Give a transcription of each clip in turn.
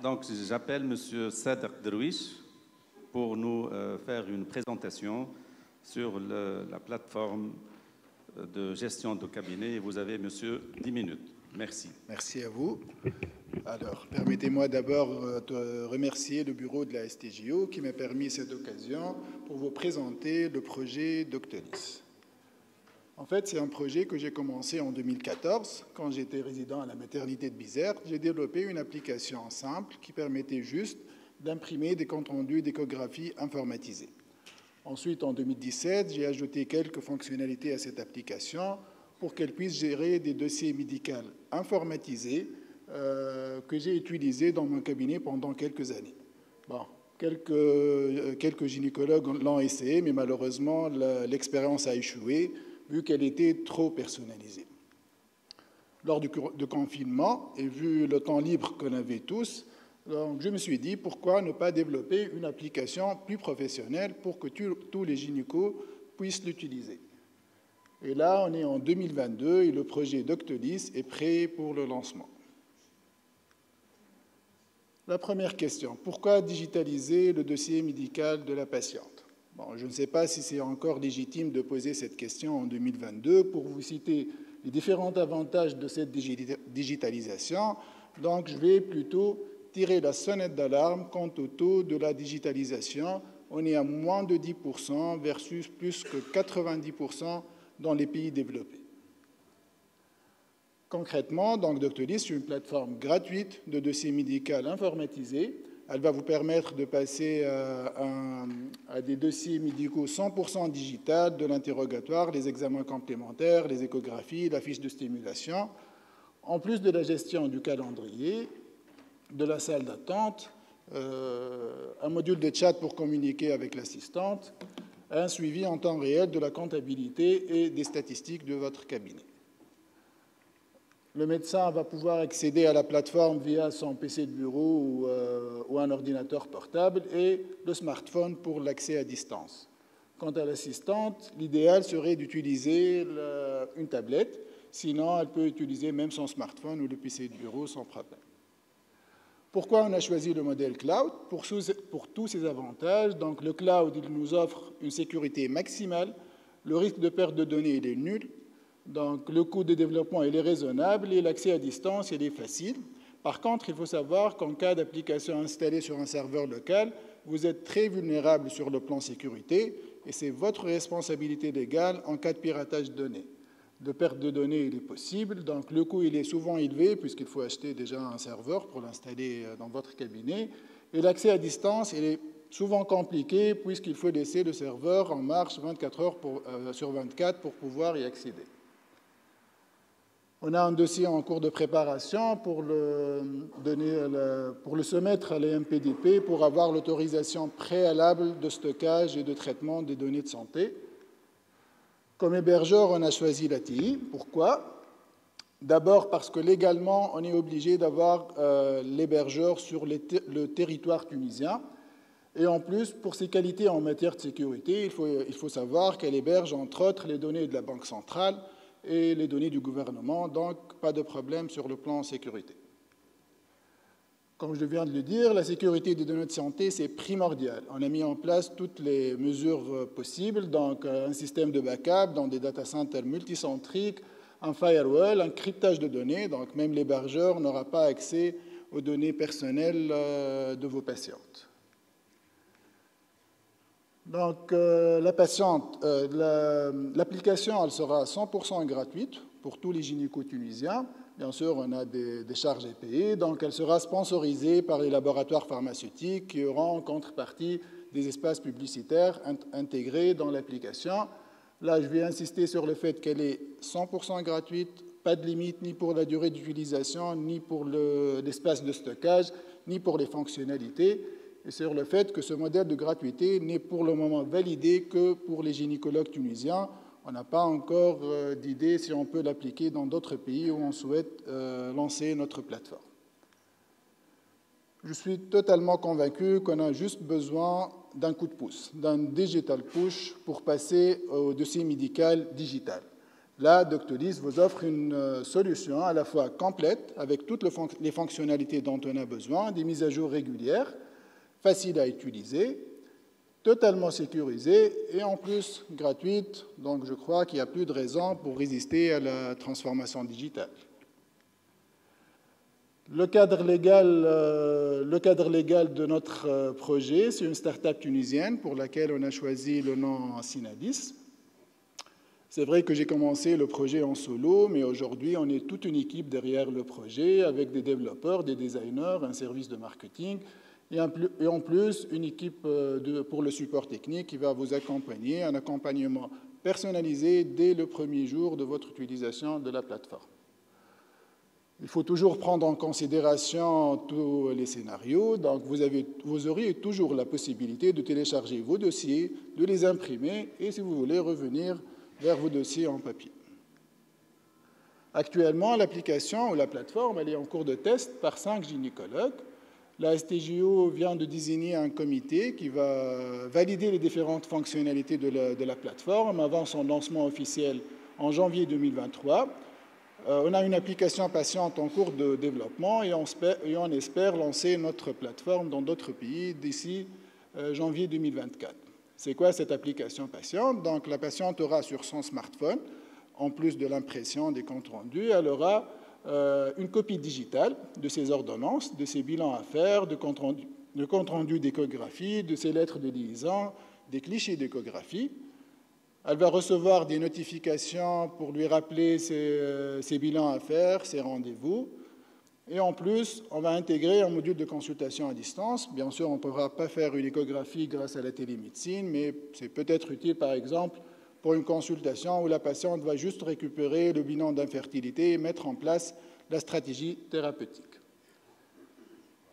Donc, j'appelle M. Sadr Drouish pour nous faire une présentation sur la plateforme de gestion de cabinet. Vous avez, monsieur, 10 minutes. Merci. Merci à vous. Alors, permettez-moi d'abord de remercier le bureau de la STJO qui m'a permis cette occasion pour vous présenter le projet Doctolis. En fait, c'est un projet que j'ai commencé en 2014. Quand j'étais résident à la maternité de Bizerte, j'ai développé une application simple qui permettait juste d'imprimer des comptes rendus d'échographie informatisés. Ensuite, en 2017, j'ai ajouté quelques fonctionnalités à cette application pour qu'elle puisse gérer des dossiers médicaux informatisés que j'ai utilisés dans mon cabinet pendant quelques années. Bon, quelques gynécologues l'ont essayé, mais malheureusement, l'expérience a échoué vu qu'elle était trop personnalisée. Lors du confinement, et vu le temps libre qu'on avait tous, donc je me suis dit, pourquoi ne pas développer une application plus professionnelle pour que tous les gynécos puissent l'utiliser. Et là, on est en 2022 et le projet Doctolis est prêt pour le lancement. La première question, pourquoi digitaliser le dossier médical de la patiente? Bon, je ne sais pas si c'est encore légitime de poser cette question en 2022. Pour vous citer les différents avantages de cette digitalisation, donc je vais plutôt tirer la sonnette d'alarme quant au taux de la digitalisation. On est à moins de 10% versus plus que 90% dans les pays développés. Concrètement, donc, Doctolis, c'est une plateforme gratuite de dossiers médicaux informatisés. Elle va vous permettre de passer à des dossiers médicaux 100% digital, de l'interrogatoire, les examens complémentaires, les échographies, la fiche de stimulation, en plus de la gestion du calendrier, de la salle d'attente, un module de chat pour communiquer avec l'assistante, un suivi en temps réel de la comptabilité et des statistiques de votre cabinet. Le médecin va pouvoir accéder à la plateforme via son PC de bureau ou un ordinateur portable et le smartphone pour l'accès à distance. Quant à l'assistante, l'idéal serait d'utiliser une tablette, sinon elle peut utiliser même son smartphone ou le PC de bureau sans problème. Pourquoi on a choisi le modèle cloud? Pour tous ces avantages. Donc, le cloud, il nous offre une sécurité maximale, le risque de perte de données il est nul. Donc, le coût de développement il est raisonnable et l'accès à distance il est facile. Par contre, il faut savoir qu'en cas d'application installée sur un serveur local, vous êtes très vulnérable sur le plan sécurité et c'est votre responsabilité légale en cas de piratage de données. De perte de données, il est possible. Donc, le coût il est souvent élevé puisqu'il faut acheter déjà un serveur pour l'installer dans votre cabinet. Et l'accès à distance, il est souvent compliqué puisqu'il faut laisser le serveur en marche 24 heures sur 24 pour pouvoir y accéder. On a un dossier en cours de préparation pour le soumettre à l'EMPDP pour avoir l'autorisation préalable de stockage et de traitement des données de santé. Comme hébergeur, on a choisi l'ATI. Pourquoi? D'abord parce que légalement, on est obligé d'avoir l'hébergeur sur le territoire tunisien. Et en plus, pour ses qualités en matière de sécurité, il faut savoir qu'elle héberge, entre autres, les données de la Banque centrale et les données du gouvernement, donc pas de problème sur le plan sécurité. Comme je viens de le dire, la sécurité des données de santé, c'est primordial. On a mis en place toutes les mesures possibles, donc un système de backup dans des data centers multicentriques, un firewall, un cryptage de données, donc même l'hébergeur n'aura pas accès aux données personnelles de vos patientes. Donc, l'application, elle sera 100% gratuite pour tous les gynécos tunisiens. Bien sûr, on a des charges à payer. Donc, elle sera sponsorisée par les laboratoires pharmaceutiques qui auront en contrepartie des espaces publicitaires intégrés dans l'application. Là, je vais insister sur le fait qu'elle est 100% gratuite, pas de limite ni pour la durée d'utilisation, ni pour l'espace de stockage, ni pour les fonctionnalités. Et sur le fait que ce modèle de gratuité n'est pour le moment validé que pour les gynécologues tunisiens. On n'a pas encore d'idée si on peut l'appliquer dans d'autres pays où on souhaite lancer notre plateforme. Je suis totalement convaincu qu'on a juste besoin d'un coup de pouce, d'un digital push pour passer au dossier médical digital. Là, Doctolib vous offre une solution à la fois complète, avec toutes les fonctionnalités dont on a besoin, des mises à jour régulières, faciles à utiliser, totalement sécurisée et en plus gratuite. Donc je crois qu'il n'y a plus de raison pour résister à la transformation digitale. Le cadre légal de notre projet, c'est une start-up tunisienne pour laquelle on a choisi le nom Synadis. C'est vrai que j'ai commencé le projet en solo, mais aujourd'hui, on est toute une équipe derrière le projet, avec des développeurs, des designers, un service de marketing, et en plus, une équipe pour le support technique qui va vous accompagner, un accompagnement personnalisé dès le premier jour de votre utilisation de la plateforme. Il faut toujours prendre en considération tous les scénarios. Donc, vous auriez toujours la possibilité de télécharger vos dossiers, de les imprimer, et si vous voulez revenir vers vos dossiers en papier. Actuellement, l'application ou la plateforme elle est en cours de test par 5 gynécologues. La STJO vient de désigner un comité qui va valider les différentes fonctionnalités de la plateforme avant son lancement officiel en janvier 2023. On a une application patiente en cours de développement et on espère lancer notre plateforme dans d'autres pays d'ici janvier 2024. C'est quoi cette application patiente? Donc, la patiente aura sur son smartphone, en plus de l'impression des comptes rendus, elle aura une copie digitale de ses ordonnances, de ses bilans à faire, de comptes rendus d'échographie, de ses lettres de liaison, des clichés d'échographie. Elle va recevoir des notifications pour lui rappeler ses bilans à faire, ses rendez-vous. Et en plus, on va intégrer un module de consultation à distance. Bien sûr, on ne pourra pas faire une échographie grâce à la télémédecine, mais c'est peut-être utile, par exemple, pour une consultation où la patiente va juste récupérer le bilan d'infertilité et mettre en place la stratégie thérapeutique.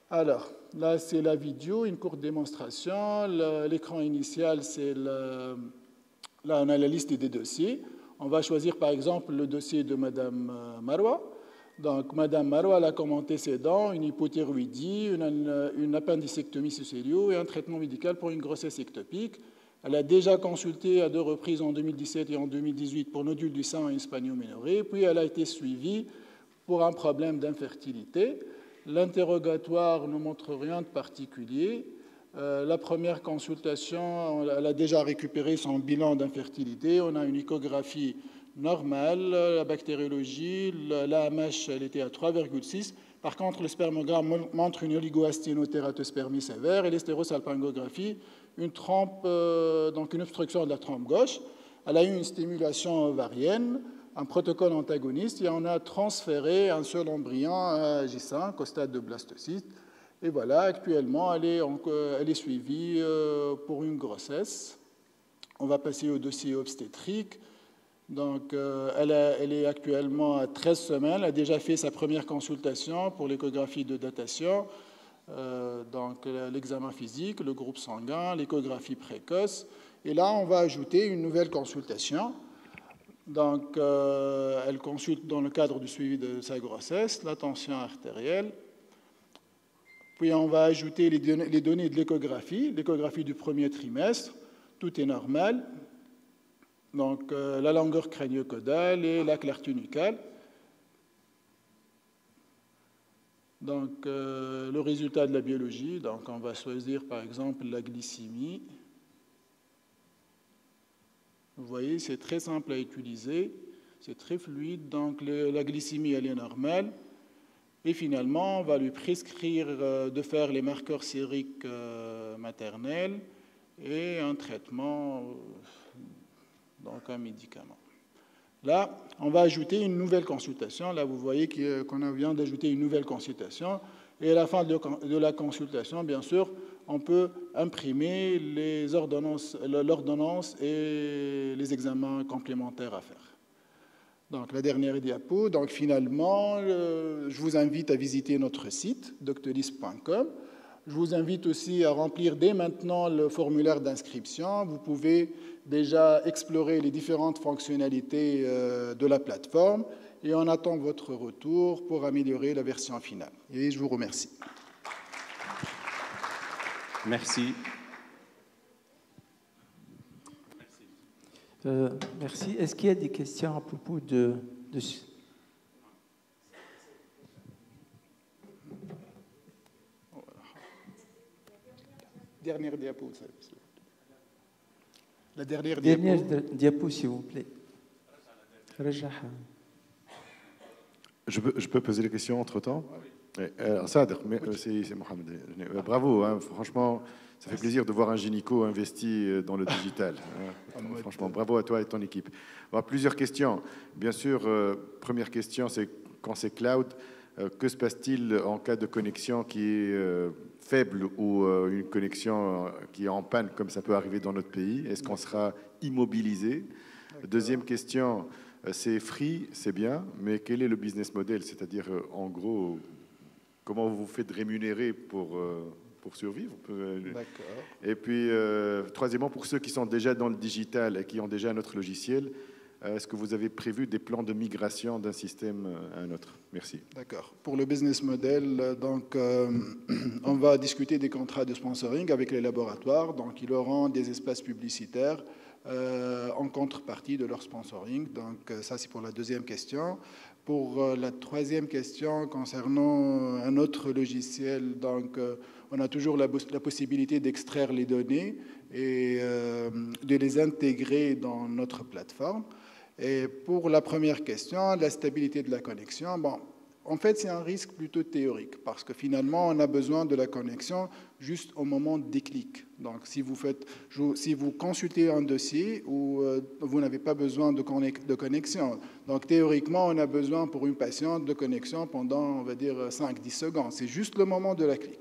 Alors, là, c'est la vidéo, une courte démonstration. L'écran initial, c'est là, on a la liste des dossiers. On va choisir, par exemple, le dossier de Mme Marwa. Donc, Mme Marwa elle a commenté ses dents, une hypothyroïdie, une appendicectomie sous-cellio et un traitement médical pour une grossesse ectopique. Elle a déjà consulté à 2 reprises en 2017 et en 2018 pour nodule du sein et hispano-ménorrhée, puis elle a été suivie pour un problème d'infertilité. L'interrogatoire ne montre rien de particulier. La première consultation, elle a déjà récupéré son bilan d'infertilité. On a une échographie normale, la bactériologie, l'AMH, elle était à 3,6. Par contre, le spermogramme montre une oligoasténotératospermie sévère et l'hystérosalpingographie, une trompe, donc une obstruction de la trompe gauche. Elle a eu une stimulation ovarienne, un protocole antagoniste et on a transféré un seul embryon à J5 au stade de blastocyste. Et voilà, actuellement, elle est suivie pour une grossesse. On va passer au dossier obstétrique. Donc, elle est actuellement à 13 semaines. Elle a déjà fait sa première consultation pour l'échographie de datation. Donc, l'examen physique, le groupe sanguin, l'échographie précoce. Et là, on va ajouter une nouvelle consultation. Donc, elle consulte dans le cadre du suivi de sa grossesse, la tension artérielle. Puis, on va ajouter les données de l'échographie du premier trimestre. Tout est normal. Donc, la longueur crânio-caudale et la clarté nucale. Donc, le résultat de la biologie. Donc, on va choisir, par exemple, la glycémie. Vous voyez, c'est très simple à utiliser. C'est très fluide. Donc, la glycémie, elle est normale. Et finalement, on va lui prescrire de faire les marqueurs sériques maternels et un traitement, donc un médicament. Là, on va ajouter une nouvelle consultation. Là, vous voyez qu'on vient d'ajouter une nouvelle consultation. Et à la fin de la consultation, bien sûr, on peut imprimer l'ordonnance et les examens complémentaires à faire. Donc, la dernière diapo. Donc, finalement, je vous invite à visiter notre site, doctolib.com. Je vous invite aussi à remplir dès maintenant le formulaire d'inscription. Vous pouvez déjà explorer les différentes fonctionnalités de la plateforme et on attend votre retour pour améliorer la version finale. Et je vous remercie. Merci. Merci. Est-ce qu'il y a des questions à propos de... Dernière diapo. La dernière diapo, s'il vous plaît. Je peux poser les questions entre-temps? Sadr, c'est Mohamed. Bravo, hein, franchement, ça fait plaisir de voir un gynéco investi dans le digital. Franchement, bravo à toi et ton équipe. Bon, plusieurs questions. Bien sûr, première question, c'est quand c'est cloud, que se passe-t-il en cas de connexion qui est faible ou une connexion qui est en panne, comme ça peut arriver dans notre pays? Est-ce qu'on sera immobilisé? Deuxième question, c'est free, c'est bien, mais quel est le business model? C'est-à-dire, en gros, comment vous faites rémunérer pour survivre? D'accord. Et puis, troisièmement, pour ceux qui sont déjà dans le digital et qui ont déjà notre logiciel, est-ce que vous avez prévu des plans de migration d'un système à un autre? Merci. D'accord. Pour le business model, donc, on va discuter des contrats de sponsoring avec les laboratoires. Donc, ils auront des espaces publicitaires en contrepartie de leur sponsoring. Donc, ça, c'est pour la deuxième question. Pour la troisième question, concernant un autre logiciel, donc, on a toujours la possibilité d'extraire les données et de les intégrer dans notre plateforme. Et pour la première question, la stabilité de la connexion, bon, en fait, c'est un risque plutôt théorique parce que finalement, on a besoin de la connexion juste au moment des clics. Donc, si vous consultez un dossier où vous n'avez pas besoin de connexion, donc théoriquement, on a besoin pour une patiente de connexion pendant, on va dire, 5-10 secondes. C'est juste le moment de la clic.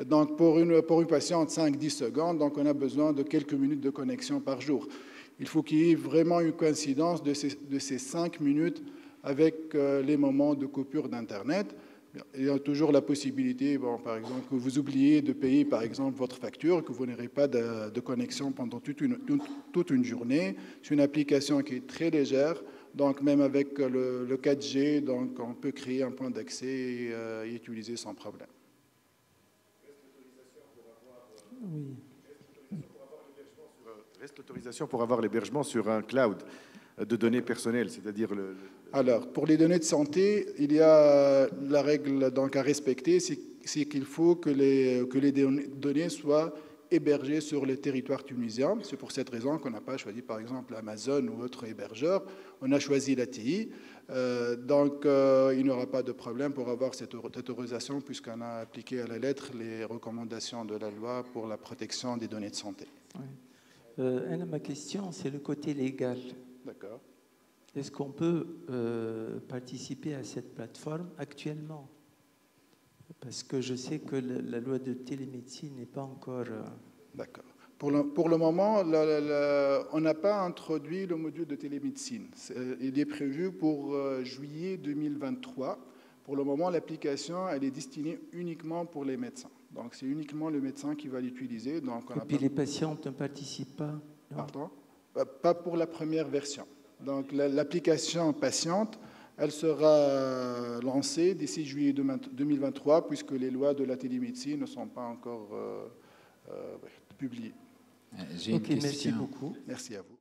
Donc, pour une patiente, 5-10 secondes, donc on a besoin de quelques minutes de connexion par jour. Il faut qu'il y ait vraiment une coïncidence de ces 5 minutes avec les moments de coupure d'Internet. Il y a toujours la possibilité, bon, par exemple, que vous oubliez de payer, par exemple, votre facture, que vous n'aurez pas de connexion pendant toute une journée. C'est une application qui est très légère, donc même avec le 4G, donc on peut créer un point d'accès et utiliser sans problème. Oui. Reste l'autorisation pour avoir l'hébergement sur un cloud de données personnelles, c'est-à-dire Alors, pour les données de santé, il y a la règle donc à respecter, c'est qu'il faut que les données soient hébergées sur le territoire tunisien. C'est pour cette raison qu'on n'a pas choisi, par exemple, Amazon ou autre hébergeur. On a choisi l'ATI. Donc, il n'y aura pas de problème pour avoir cette autorisation puisqu'on a appliqué à la lettre les recommandations de la loi pour la protection des données de santé. Oui. Ma question, c'est le côté légal. D'accord. Est-ce qu'on peut participer à cette plateforme actuellement? Parce que je sais que la loi de télémédecine n'est pas encore... D'accord. Pour le moment, on n'a pas introduit le module de télémédecine. Il est prévu pour juillet 2023. Pour le moment, l'application, elle est destinée uniquement pour les médecins. Donc, c'est uniquement le médecin qui va l'utiliser. Et puis les patients ne participent pas? Non. Pardon? Pas pour la première version. Donc, l'application patiente, elle sera lancée d'ici juillet 2023, puisque les lois de la télémédecine ne sont pas encore publiées. Ok, merci beaucoup. Merci à vous.